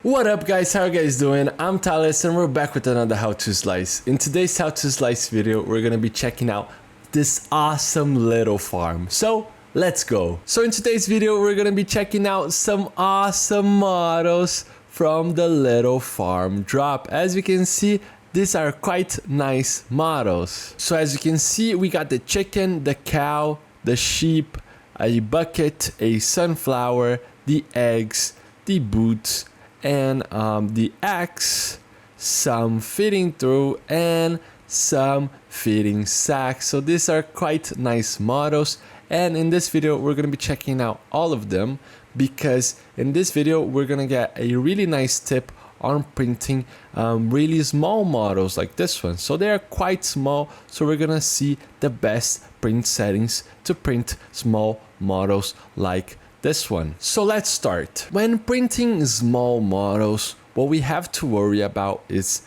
What up guys, how are you guys doing? I'm Thales and we're back with another how to slice. In today's how to slice video, we're gonna be checking out this awesome little farm. So let's go. So in today's video, we're gonna be checking out some awesome models from the little farm drop. As you can see, these are quite nice models. So as you can see, we got the chicken, the cow, the sheep, a bucket, a sunflower, the eggs, the boots, and the axe, some fitting through, and some fitting sacks. So these are quite nice models, and in this video we're going to be checking out all of them, because in this video we're going to get a really nice tip on printing really small models like this one. So they are quite small, so we're going to see the best print settings to print small models like this one. So let's start. When printing small models, what we have to worry about is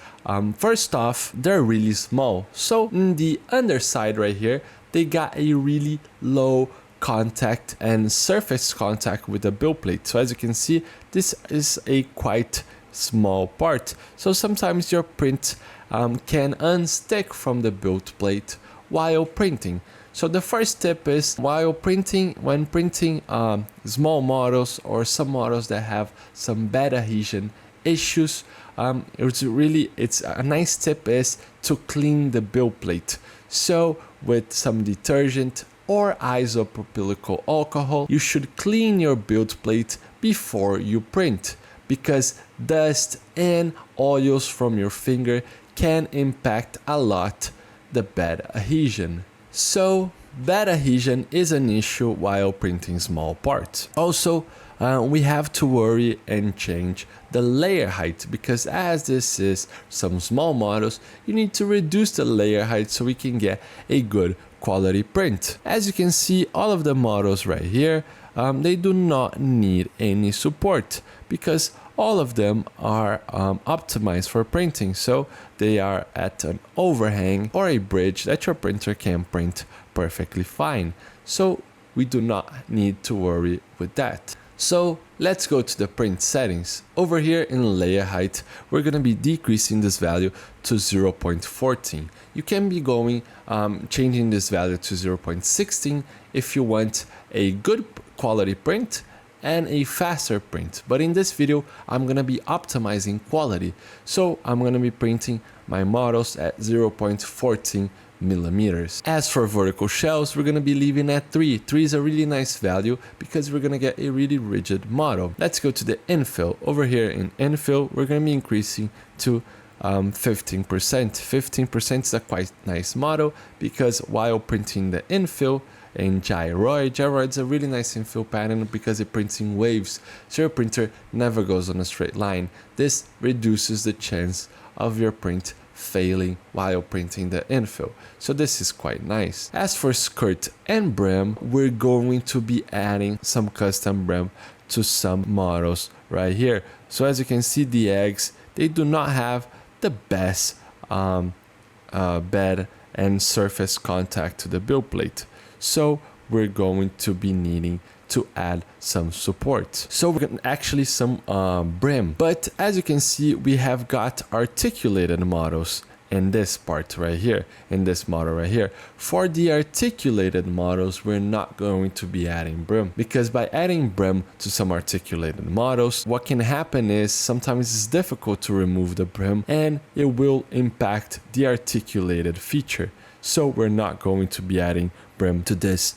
first off, they're really small. So in the underside right here, they got a really low contact and surface contact with the build plate. So as you can see, this is a quite small part. So sometimes your print can unstick from the build plate while printing. So the first tip is when printing small models or some models that have some bad adhesion issues, it's a nice tip is to clean the build plate. So with some detergent or isopropyl alcohol, you should clean your build plate before you print, because dust and oils from your finger can impact a lot the bad adhesion. So bad adhesion is an issue while printing small parts. Also, we have to worry and change the layer height, because as this is some small models, you need to reduce the layer height so we can get a good quality print. As you can see, all of the models right here, they do not need any support, because all of them are optimized for printing. So they are at an overhang or a bridge that your printer can print perfectly fine. So we do not need to worry with that. So let's go to the print settings. Over here in layer height, we're going to be decreasing this value to 0.14. You can be going changing this value to 0.16 if you want a good quality print and a faster print. But in this video, I'm gonna be optimizing quality. So I'm gonna be printing my models at 0.14 millimeters. As for vertical shelves, we're gonna be leaving at 3. 3 is a really nice value because we're gonna get a really rigid model. Let's go to the infill. Over here in infill, we're gonna be increasing to 15%. 15% is a quite nice model, because while printing the infill, and gyroid's a really nice infill pattern because it prints in waves, so your printer never goes on a straight line. This reduces the chance of your print failing while printing the infill, so this is quite nice. As for skirt and brim, we're going to be adding some custom brim to some models right here. So as you can see, the eggs, they do not have the best bed and surface contact to the build plate. So we're going to be needing to add some support. So we're going to actually some brim. But as you can see, we have got articulated models in this part right here, in this model right here. For the articulated models, we're not going to be adding brim, because by adding brim to some articulated models, what can happen is sometimes it's difficult to remove the brim and it will impact the articulated feature. So we're not going to be adding brim to this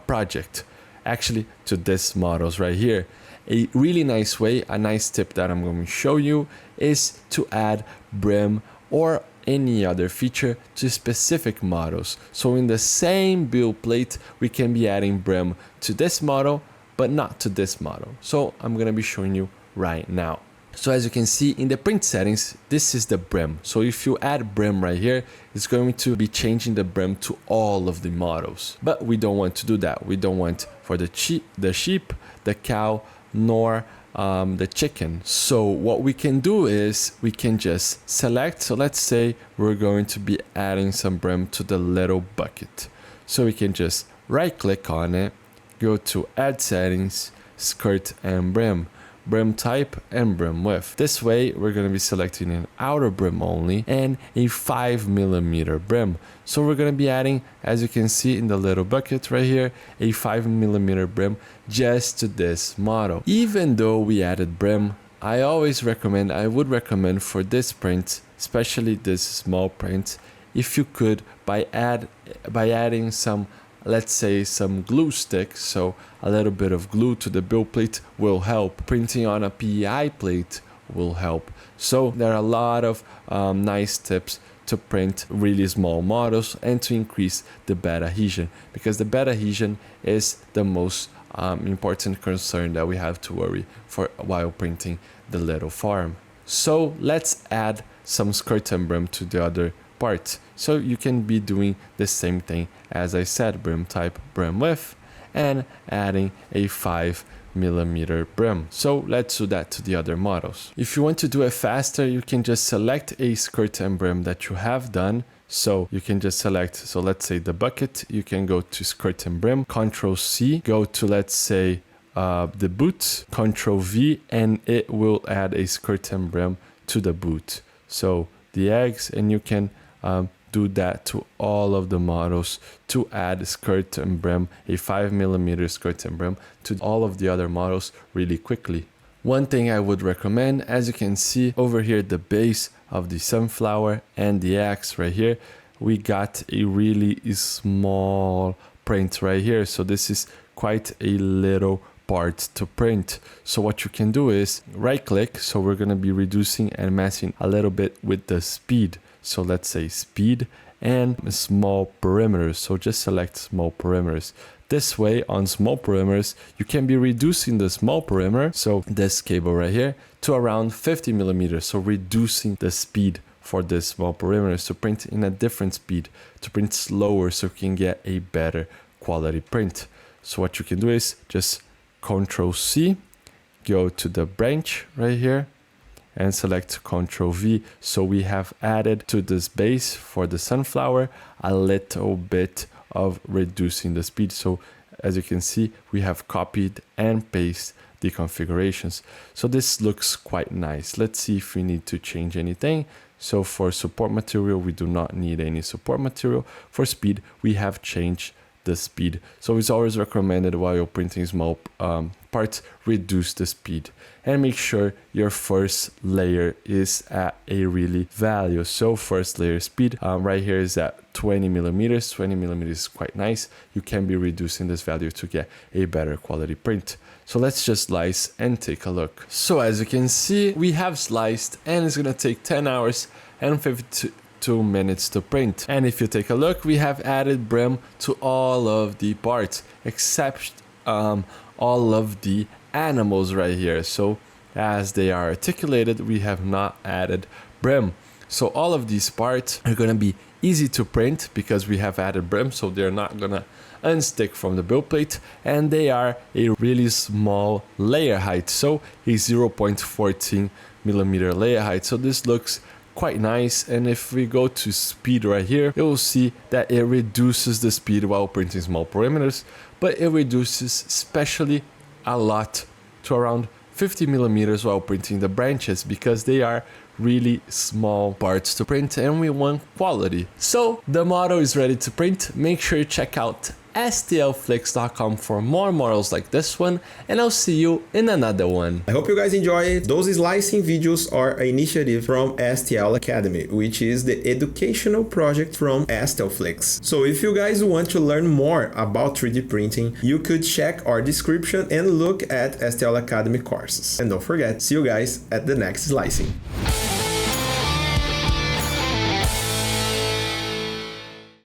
project, actually to this models right here. A really nice way, a nice tip that I'm going to show you is to add brim or any other feature to specific models. So in the same build plate, we can be adding brim to this model, but not to this model. So I'm going to be showing you right now. So as you can see in the print settings, this is the brim. So if you add brim right here, it's going to be changing the brim to all of the models. But we don't want to do that. We don't want for the sheep, the cow, nor the chicken. So what we can do is we can just select. So let's say we're going to be adding some brim to the little bucket. So we can just right click on it, go to add settings, skirt and brim. brim type and brim width. This way we're going to be selecting an outer brim only and a 5mm brim. So we're going to be adding, as you can see in the little bucket right here, a 5mm brim just to this model. Even though we added brim, I would recommend for this print, especially this small print, if you could, by adding some, let's say, some glue stick, so a little bit of glue to the build plate will help. Printing on a PEI plate will help. So there are a lot of nice tips to print really small models and to increase the bed adhesion, because the bed adhesion is the most important concern that we have to worry for while printing the little farm. So let's add some skirt and brim to the other part. So you can be doing the same thing as I said, brim type, brim width, and adding a 5mm brim. So let's do that to the other models. If you want to do it faster, you can just select a skirt and brim that you have done. So you can just select, so let's say the bucket, you can go to skirt and brim, Ctrl C, go to, let's say, the boot, Ctrl V, and it will add a skirt and brim to the boot. So the eggs, and you can do that to all of the models to add skirt and brim, a 5mm skirt and brim to all of the other models really quickly. One thing I would recommend, as you can see over here, the base of the sunflower and the axe right here, we got a really small print right here. So this is quite a little part to print. So what you can do is right click. So we're going to be reducing and messing a little bit with the speed. So let's say speed and small perimeters. So just select small perimeters. This way on small perimeters, you can be reducing the small perimeter, so this cable right here, to around 50mm. So reducing the speed for this small perimeters to print in a different speed, to print slower so you can get a better quality print. So what you can do is just Ctrl C, go to the branch right here, and select Ctrl V. So we have added to this base for the sunflower a little bit of reducing the speed. So as you can see, we have copied and pasted the configurations. So this looks quite nice. Let's see if we need to change anything. So for support material, we do not need any support material. For speed, we have changed the speed. So it's always recommended while you're printing small parts, reduce the speed and make sure your first layer is at a really value. So first layer speed right here is at 20mm. 20mm is quite nice. You can be reducing this value to get a better quality print. So let's just slice and take a look. So as you can see, we have sliced and it's gonna take 10 hours and 52 minutes to print. And if you take a look, we have added brim to all of the parts except all of the animals right here. So as they are articulated, we have not added brim. So all of these parts are going to be easy to print because we have added brim, so they're not going to unstick from the build plate, and they are a really small layer height, so a 0.14mm layer height. So this looks quite nice. And if we go to speed right here, you will see that it reduces the speed while printing small perimeters, but it reduces especially a lot to around 50mm while printing the branches, because they are really small parts to print and we want quality. So the model is ready to print. Make sure you check out stlflix.com for more models like this one, and I'll see you in another one. I hope you guys enjoy it. Those slicing videos are an initiative from STL Academy, which is the educational project from STL Flix. So if you guys want to learn more about 3D printing, you could check our description and look at STL Academy courses. And don't forget, see you guys at the next slicing.